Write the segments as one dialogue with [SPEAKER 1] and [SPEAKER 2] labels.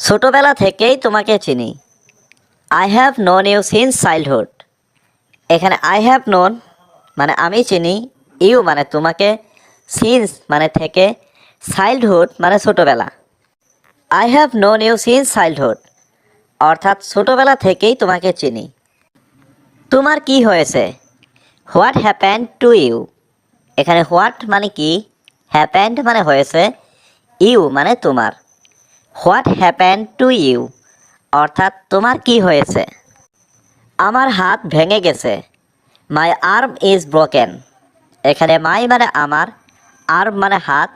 [SPEAKER 1] ছোটবেলা থেকেই তোমাকে চিনি। I have known you since childhood. এখানে আই হ্যাভ নোন মানে আমি চিনি, ইউ মানে তোমাকে, সিন্স মানে থেকে, চাইল্ডহুড মানে ছোটবেলা। I have known you since childhood অর্থাৎ ছোটবেলা থেকেই তোমাকে চিনি। তোমার কি হয়েছে? What happened to you. এখানে হোয়াট মানে কি, হ্যাপেন্ড মানে হয়েছে, ইউ মানে তোমার। হোয়াট হ্যাপেন্ড টু ইউ অর্থাৎ তোমার কি হয়েছে। আমার হাত ভেঙে গেছে। মাই আর্ম ইজ ব্রোকেন। এখানে মাই মানে আমার, আর্ম মানে হাত,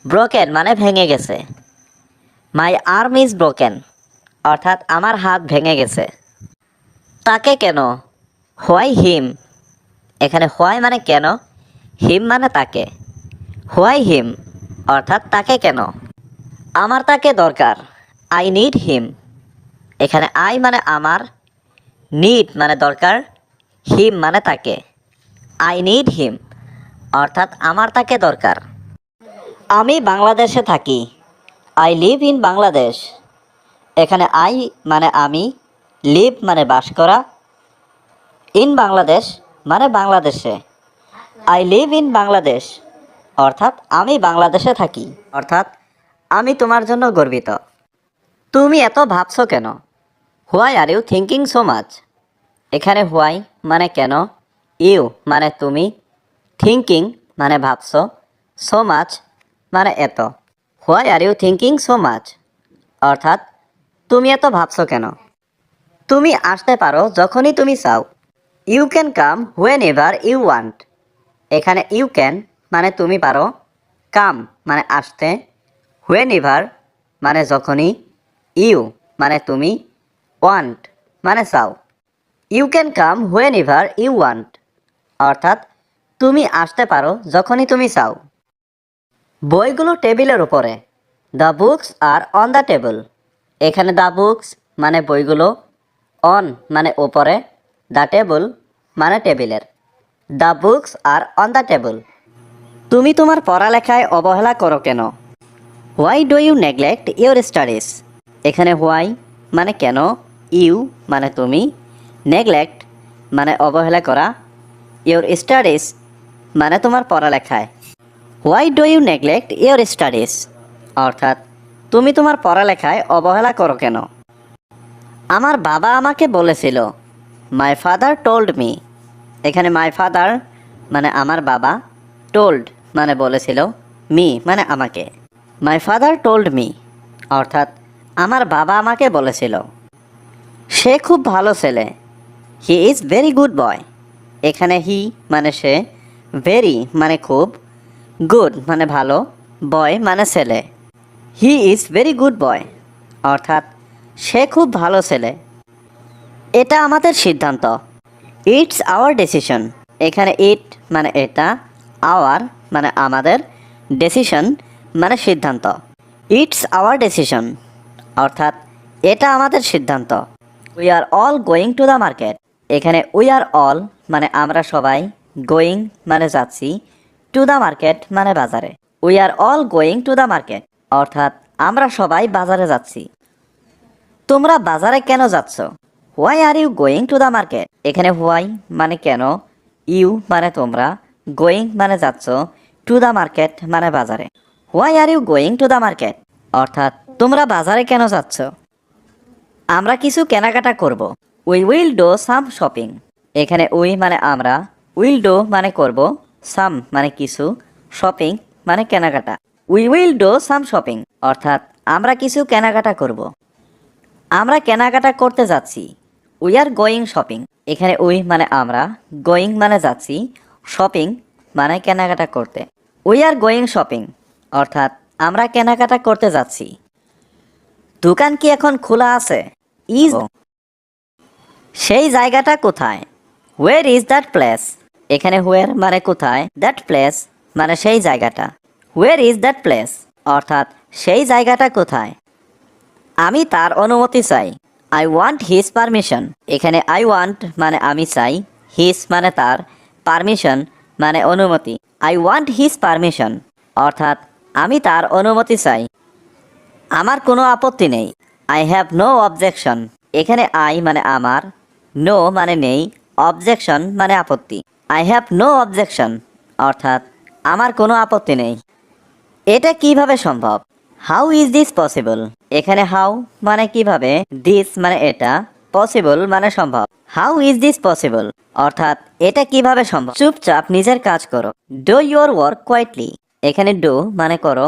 [SPEAKER 1] ব্রোকেন মানে ভেঙে গেছে। মাই আর্ম ইজ ব্রোকেন অর্থাৎ আমার হাত ভেঙে গেছে। তাকে কেন? হোয়াই হিম। এখানে হোয়াই মানে কেন, হিম মানে তাকে। হোয়াই হিম অর্থাৎ তাকে কেন। আমার তাকে দরকার। আই নিড হিম। এখানে আই মানে আমার, নিড মানে দরকার, হিম মানে তাকে। আই নিড হিম অর্থাৎ আমার তাকে দরকার। আমি বাংলাদেশে থাকি। I live in Bangladesh. এখানে আই মানে আমি, লিভ মানে বাস করা, ইন বাংলাদেশ মানে বাংলাদেশে। আই লিভ ইন বাংলাদেশ অর্থাৎ আমি বাংলাদেশে থাকি, অর্থাৎ আমি তোমার জন্য গর্বিত। তুমি এত ভাবছো কেন? Why are you thinking so much. এখানে হোয়াই মানে কেন, ইউ মানে তুমি, থিঙ্কিং মানে ভাবছো, সো মাচ মানে এত। Why are you thinking so much অর্থাৎ তুমি এত ভাবছো কেন। তুমি আসতে পারো যখনই তুমি চাও। You can come whenever you want. এখানে ইউ ক্যান মানে তুমি পারো, কাম মানে আসতে, হোয়েন এভার মানে যখনই, ইউ মানে তুমি, ওয়ান্ট মানে চাও। You can come whenever you want অর্থাৎ তুমি আসতে পারো যখনই তুমি চাও। বইগুলো টেবিলের উপরে। The books are on the table. এখানে দ্য বুকস মানে বইগুলো, অন মানে ওপরে, দ্য টেবিল মানে টেবিলের। The books are on the table. তুমি তোমার পড়ালেখায় অবহেলা করো কেন? Why do you neglect your studies. এখানে হোয়াই মানে কেন, ইউ মানে তুমি, নেগলেক্ট মানে অবহেলা করা, ইউর স্টাডিজ মানে তোমার পড়ালেখায়। Why do you neglect your studies অর্থাৎ তুমি তোমার পড়ালেখায় অবহেলা করো কেন। আমার বাবা আমাকে বলেছিল। My father told me. এখানে মাই ফাদার মানে আমার বাবা, টোল্ড মানে বলেছিল, মি মানে আমাকে। মাই ফাদার টোল্ড মি অর্থাৎ আমার বাবা আমাকে বলেছিল। সে খুব ভালো ছেলে। He is very good boy. এখানে হি মানে সে, ভেরি মানে খুব, গুড মানে ভালো, বয় মানে ছেলে। He is very good boy অর্থাৎ সে খুব ভালো ছেলে। এটা আমাদের সিদ্ধান্ত। It's hour decision. এখানে ইট মানে এটা, আওয়ার মানে আমাদের, ডিসিশন মানে সিদ্ধান্ত। ইটস আওয়ার ডিসিশন অর্থাৎ এটা আমাদের সিদ্ধান্ত। We are all going to the market. এখানে উই আর অল মানে আমরা সবাই, গোয়িং মানে যাচ্ছি, টু দ্য মার্কেট মানে বাজারে। We are all going to the market অর্থাৎ আমরা সবাই বাজারে যাচ্ছি। তোমরা বাজারে কেন যাচ্ছ? Why are you going to the market. এখানে হোয়াই মানে কেন, ইউ মানে তোমরা, গোয়িং মানে যাচ্ছ, টু দ্য মার্কেট মানে বাজারে। Why are you going to the market অর্থাৎ তোমরা বাজারে কেন যাচ্ছ? আমরা কিছু কেনাকাটা করব। We will do some shopping. এখানে উই মানে আমরা, উইল ডু মানে করব, সাম মানে কিছু, শপিং মানে কেনাকাটা। We will do some shopping অর্থাৎ আমরা কিছু কেনাকাটা করব। আমরা কেনাকাটা করতে যাচ্ছি। We are going shopping. এখানে উই মানে আমরা, গোয়িং মানে যাচ্ছি, শপিং মানে কেনাকাটা করতে। উই আর গোয়িং শপিং অর্থাৎ আমরা কেনাকাটা করতে যাচ্ছি। দোকান কি এখন খোলা আছে? ইজ সেই জায়গাটা কোথায়? Where is that place. এখানে হোয়ার মানে কোথায়, দ্যাট প্লেস মানে সেই জায়গাটা। হোয়ার ইজ দ্যাট প্লেস অর্থাৎ সেই জায়গাটা কোথায়। আমি তার অনুমতি চাই। I want his permission. এখানে আই ওয়ান্ট মানে আমি চাই, হিজ মানে তার, পারমিশন মানে অনুমতি। আই ওয়ান্ট হিজ পারমিশন অর্থাৎ আমি তার অনুমতি চাই। আমার কোনো আপত্তি নেই। I have no objection. এখানে আই মানে আমার, নো মানে নেই, অবজেকশন মানে আপত্তি। আই হ্যাভ নো অবজেকশন অর্থাৎ আমার কোনো আপত্তি নেই। এটা কিভাবে সম্ভব? How is this possible? এখানে হাউ মানে কিভাবে, দিস মানে এটা, পসিবল মানে সম্ভব। হাউ ইজ দিস পসিবল অর্থাৎ এটা কিভাবে সম্ভব? চুপচাপ নিজের কাজ করো। Do your work quietly. এখানে ডু মানে করো,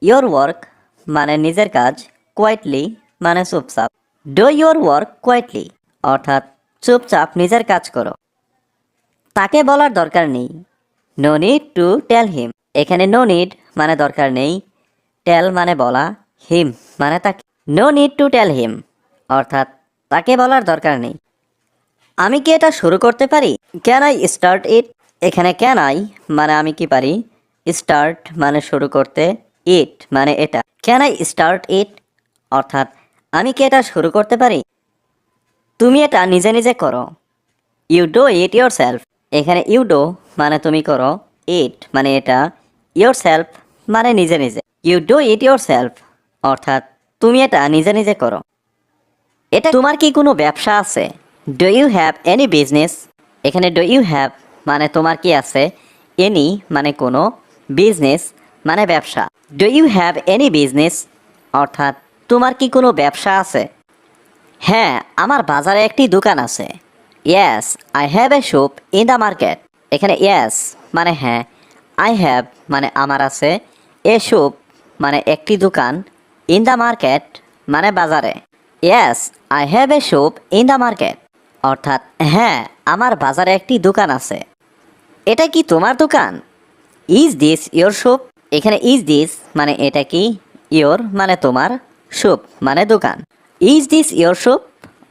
[SPEAKER 1] ইউর ওয়ার্ক মানে নিজের কাজ, কোয়াইটলি মানে চুপচাপ। ডু ইউর ওয়ার্ক কোয়াইটলি অর্থাৎ চুপচাপ নিজের কাজ করো। তাকে বলার দরকার নেই। নো নিড টু টেল হিম। এখানে নো নিড মানে দরকার নেই, টেল মানে বলা, হিম মানে তাকে। নো নিড টু টেল হিম অর্থাৎ তাকে বলার দরকার নেই। আমি কি এটা শুরু করতে পারি? Can I start it? এখানে ক্যান আই মানে আমি কি পারি, স্টার্ট মানে শুরু করতে, ইট মানে এটা। ক্যান আই স্টার্ট ইট অর্থাৎ আমি কি এটা শুরু করতে পারি? তুমি এটা নিজে নিজে করো। You do it yourself. এখানে ইউ ডু মানে তুমি করো, ইট মানে এটা, ইয়োর সেলফ মানে নিজে নিজে। You do it yourself অর্থাৎ তুমি এটা নিজে নিজে করো। এটা তোমার কি কোনো ব্যবসা আছে? Do you have any business? এখানে ডু ইউ হ্যাভ মানে তোমার কি আছে, এনি মানে কোনো, বিজনেস মানে ব্যবসা। Do you have any business অর্থাৎ তোমার কি কোনো ব্যবসা আছে? হ্যাঁ, আমার বাজারে একটি দোকান আছে। Yes I have a shop in the market. এখানে ইয়েস মানে হ্যাঁ, আই হ্যাভ মানে আমার আছে, এ শপ মানে একটি দোকান, ইন দ্য মার্কেট মানে বাজারে। Yes I have a shop in the market অর্থাৎ হ্যাঁ, আমার বাজারে একটি দোকান আছে। এটা কি তোমার দোকান? Is this your shop? এখানে ইজ দিস মানে এটা কি, ইয়োর মানে তোমার, শপ মানে দোকান। ইজ দিস ইয়োর শপ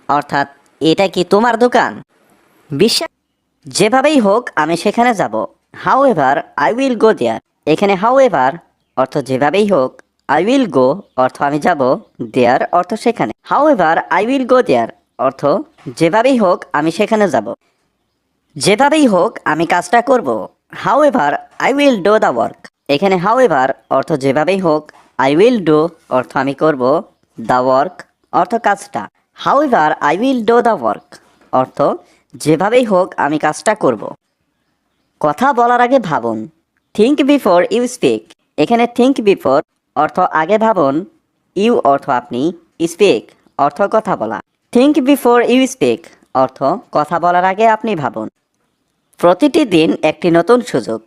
[SPEAKER 1] অর্থাৎ এটা কি তোমার দোকান? বিশ্বাস যেভাবেই হোক আমি সেখানে যাব। However I will go there. এখানে হাউ এভার অর্থ যেভাবেই হোক, আই উইল গো অর্থ আমি যাব, দেয়ার অর্থ সেখানে। However I will go there অর্থ যেভাবেই হোক আমি সেখানে যাব। যেভাবেই হোক আমি কাজটা করব। How ever I will do the work. এখানে হাউ এভার অর্থ যেভাবেই হোক, আই উইল ডু অর্থ আমি করব, দ্য ওয়ার্ক অর্থ কাজটা। How ever I will do the work অর্থ যেভাবেই হোক আমি কাজটা করব। কথা বলার আগে ভাবুন। Think before you speak. এখানে থিঙ্ক বিফোর অর্থ আগে ভাবুন, ইউ অর্থ আপনি, স্পিক অর্থ কথা বলা। থিঙ্ক বিফোর ইউ স্পিক অর্থ কথা বলার আগে আপনি ভাবুন। প্রতিটি দিন একটি নতুন সুযোগ।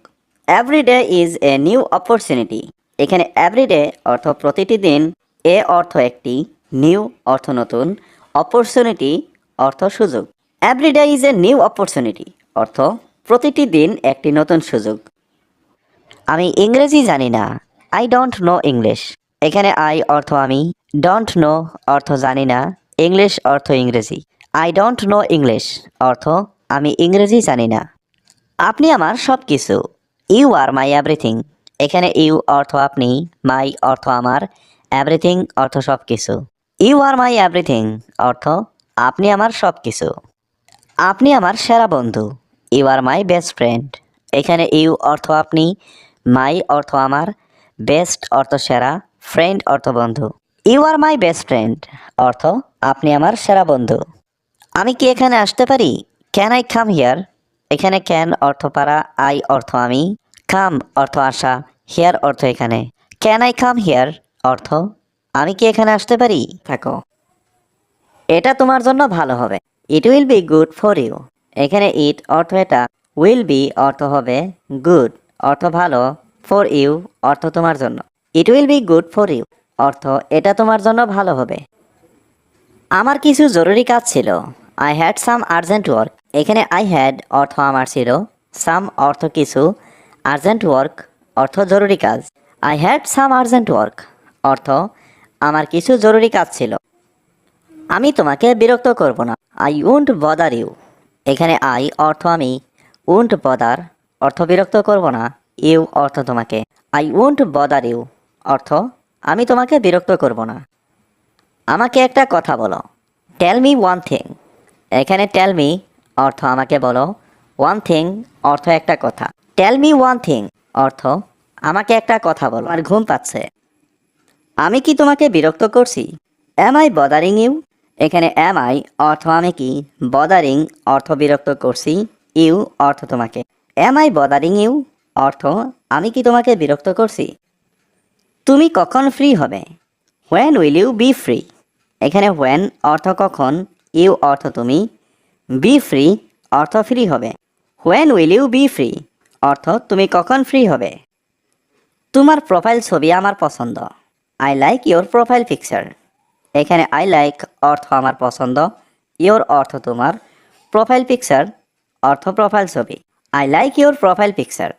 [SPEAKER 1] Every day is a new opportunity. এখানে এভরিডে অর্থ প্রতিটি দিন, এ অর্থ একটি, নিউ অর্থ নতুন, অপরচুনিটি অর্থ সুযোগ। Every day is a new opportunity অর্থ প্রতিটি দিন একটি নতুন সুযোগ। আমি ইংরেজি জানি না। I don't know English. এখানে আই অর্থ আমি, ডোন্ট নো অর্থ জানি না, ইংলিশ অর্থ ইংরেজি। আই ডোন্ট নো ইংলিশ অর্থ আমি ইংরেজি জানি না। আপনি আমার সব কিছু। You are my everything. এখানে ইউ অর্থ আপনি, মাই অর্থ আমার, এভরিথিং অর্থ সব কিছু। ইউ আর মাই এভরিথিং অর্থ আপনি আমার সব কিছু। আপনি আমার সেরা বন্ধু। You are my best friend. এখানে ইউ অর্থ আপনি, মাই অর্থ আমার, বেস্ট অর্থ সেরা, ফ্রেন্ড অর্থ বন্ধু। You are my best friend অর্থ আপনি আমার সেরা বন্ধু। আমি কি এখানে আসতে পারি? Can I come here? এখানে ক্যান অর্থ পারা, আই অর্থ আমি, কাম অর্থ আসা, হিয়ার অর্থ এখানে। ক্যান আই কাম হিয়ার অর্থ আমি কি এখানে আসতে পারি? থাকো। এটা তোমার জন্য ভালো হবে। It will be good for you. এখানে ইট অর্থ এটা, উইল বি অর্থ হবে, গুড অর্থ ভালো, ফর ইউ অর্থ তোমার জন্য। It will be good for you অর্থ এটা তোমার জন্য ভালো হবে। আমার কিছু জরুরি কাজ ছিল। I had some urgent work. এখানে আই হ্যাড অর্থ আমার ছিল, সাম অর্থ কিছু, আর্জেন্ট ওয়ার্ক অর্থ জরুরি কাজ। I had some urgent work অর্থ আমার কিছু জরুরি কাজ ছিল। আমি তোমাকে বিরক্ত করব না। I won't bother you. এখানে আই অর্থ আমি, উন্ট বদার অর্থ বিরক্ত করব না, ইউ অর্থ তোমাকে। আই উন্ট বদার ইউ অর্থ আমি তোমাকে বিরক্ত করব না। আমাকে একটা কথা বলো। Tell me one thing. এখানে টেল মি অর্থ আমাকে বলো, ওয়ান থিং অর্থ একটা কথা। টেল মি ওয়ান থিং অর্থ আমাকে একটা কথা বলো। আমার ঘুম পাচ্ছে। আমি কি তোমাকে বিরক্ত করছি? Am I bothering you? এখানে অ্যাম আই অর্থ আমি কি, বদারিং অর্থ বিরক্ত করছি, ইউ অর্থ তোমাকে। অ্যাম আই বদারিং ইউ অর্থ আমি কি তোমাকে বিরক্ত করছি? তুমি কখন ফ্রি হবে? When will you be free? এখানে হোয়েন অর্থ কখন, ইউ অর্থ তুমি, বি ফ্রি অর্থ ফ্রি হবে। When will you be free অর্থ তুমি কখন ফ্রি হবে? তোমার প্রোফাইল ছবি আমার পছন্দ। I like your profile picture. এখানে আই লাইক অর্থ আমার পছন্দ, ইয়োর অর্থ তোমার, প্রোফাইল পিকচার অর্থ প্রোফাইল ছবি। I like your profile picture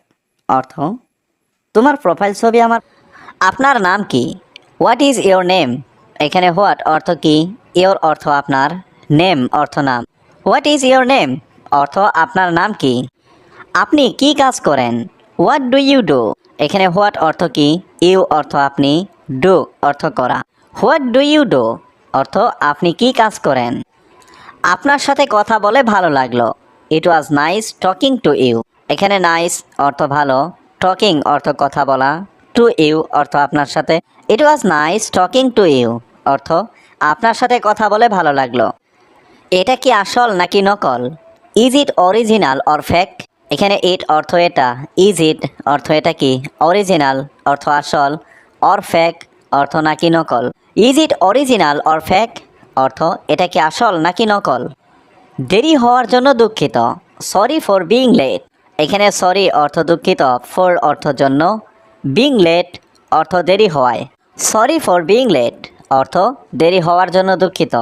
[SPEAKER 1] অর্থ তোমার প্রোফাইল ছবি আমার। আপনার নাম কি? What is your name? এখানে হোয়াট অর্থ কি, ইয়োর অর্থ আপনার, নেম অর্থ নাম। হোয়াট ইজ ইয়োর নেম অর্থ আপনার নাম কি? আপনি কি কাজ করেন? What do you do? এখানে হোয়াট অর্থ কি, ইউ অর্থ আপনি, ডু অর্থ করা। হোয়াট ডু ইউ ডু অর্থ আপনি কি কাজ করেন? আপনার সাথে কথা বলে ভালো লাগলো। It was nice talking to you. এখানে নাইস অর্থ ভালো, টকিং অর্থ কথা বলা, টু ইউ অর্থ আপনার সাথে। It was nice talking to you অর্থ আপনার সাথে কথা বলে ভালো লাগলো। এটা কি আসল নাকি নকল? Is it original or fake? এখানে ইট অর্থ এটা, ইজ ইট অর্থ এটা কি, অরিজিনাল অর্থ আসল, অর ফেক অর্থ নাকি নকল। Is it original or fake অর্থ এটা কি আসল নাকি নকল। দেরি হওয়ার জন্য দুঃখিত। Sorry for being late. এখানে সরি অর্থ দুঃখিত, ফর অর্থ জন্য, বিং লেট অর্থ দেরি হওয়ায়। সরি ফর বিং লেট অর্থ দেরি হওয়ার জন্য দুঃখিত।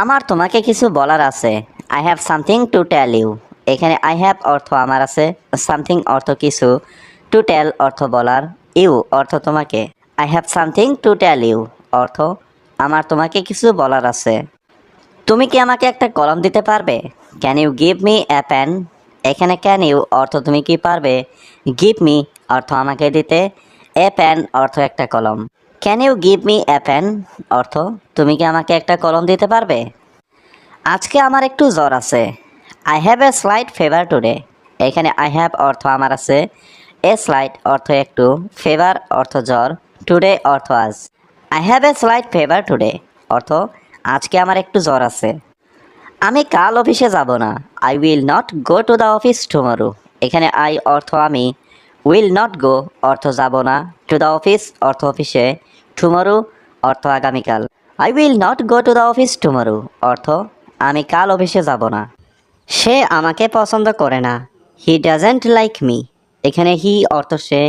[SPEAKER 1] আমার তোমাকে কিছু বলার আছে। I have something to tell you. এখানে আই হ্যাভ অর্থ আমার আছে, সামথিং অর্থ কিছু, টু টেল অর্থ বলার, ইউ অর্থ তোমাকে। I have something to tell you অর্থ আমার তোমাকে কিছু বলার আছে। তুমি কি আমাকে একটা কলম দিতে পারবে? Can you give me a pen? এখানে ক্যান ইউ অর্থ তুমি কি পারবে, গিভ মি অর্থ আমাকে দিতে, এ পেন অর্থ একটা কলম। Can you give me a pen অর্থ তুমি কি আমাকে একটা কলম দিতে পারবে? আজকে আমার একটু জ্বর আছে। I have a slight fever today. এখানে আই হ্যাভ অর্থ আমার আছে, এ স্লাইট অর্থ একটু, ফিভার অর্থ জ্বর, টুডে অর্থ আজ। I have a slight fever today অর্থ আজকে আমার একটু জ্বর আছে। আমি কাল অফিসে যাব না। I will not go to the office tomorrow. এখানে আই অর্থ আমি, উইল নট গো অর্থ যাব না, টু দ্য অফিস অর্থ অফিসে, টুমরো অর্থ আগামীকাল। I will not go to the office tomorrow অর্থ আমি কাল অফিসে যাব না। সে আমাকে পছন্দ করে না। He doesn't like me. এখানে হি অর্থ সে,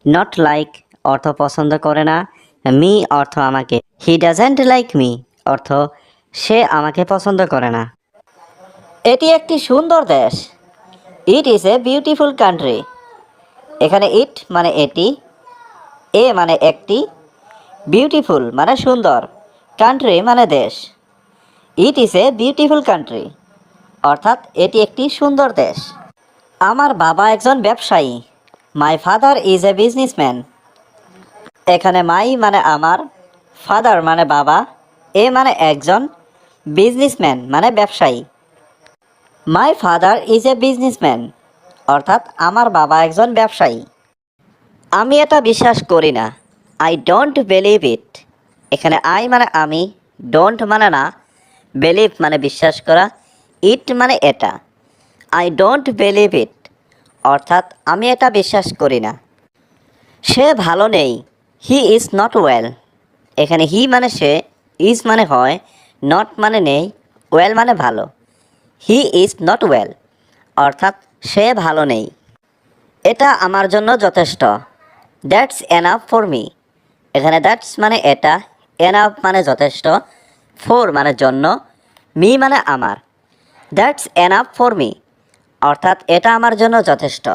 [SPEAKER 1] নট লাইক অর্থ পছন্দ করে না, মি অর্থ আমাকে। হি ডাজেন্ট লাইক মি অর্থ সে আমাকে পছন্দ করে না। এটি একটি সুন্দর দেশ। It is a beautiful country. এখানে ইট মানে এটি, এ মানে একটি, বিউটিফুল মানে সুন্দর, কান্ট্রি মানে দেশ। It is a beautiful country অর্থাৎ এটি একটি সুন্দর দেশ। আমার বাবা একজন ব্যবসায়ী। My father is a businessman. এখানে মাই মানে আমার, ফাদার মানে বাবা, এ মানে একজন, বিজনেসম্যান মানে ব্যবসায়ী। My father is a businessman অর্থাৎ আমার বাবা একজন ব্যবসায়ী। আমি এটা বিশ্বাস করি না। I don't believe it. এখানে আই মানে আমি, ডোন্ট মানে না, বিলিভ মানে বিশ্বাস করা, ইট মানে এটা। আই ডোন্ট বিলিভ ইট অর্থাৎ আমি এটা বিশ্বাস করি না। সে ভালো নেই। He is not well. এখানে হি মানে সে, ইজ মানে হয়, নট মানে নেই, ওয়েল মানে ভালো। হি ইজ নট ওয়েল অর্থাৎ সে ভালো নেই। এটা আমার জন্য যথেষ্ট। That's enough for me. এখানে দ্যাটস মানে এটা, এনাফ মানে যথেষ্ট, ফর মানে জন্য, মি মানে আমার। দ্যাটস এনাফ ফর মি অর্থাৎ এটা আমার জন্য যথেষ্ট।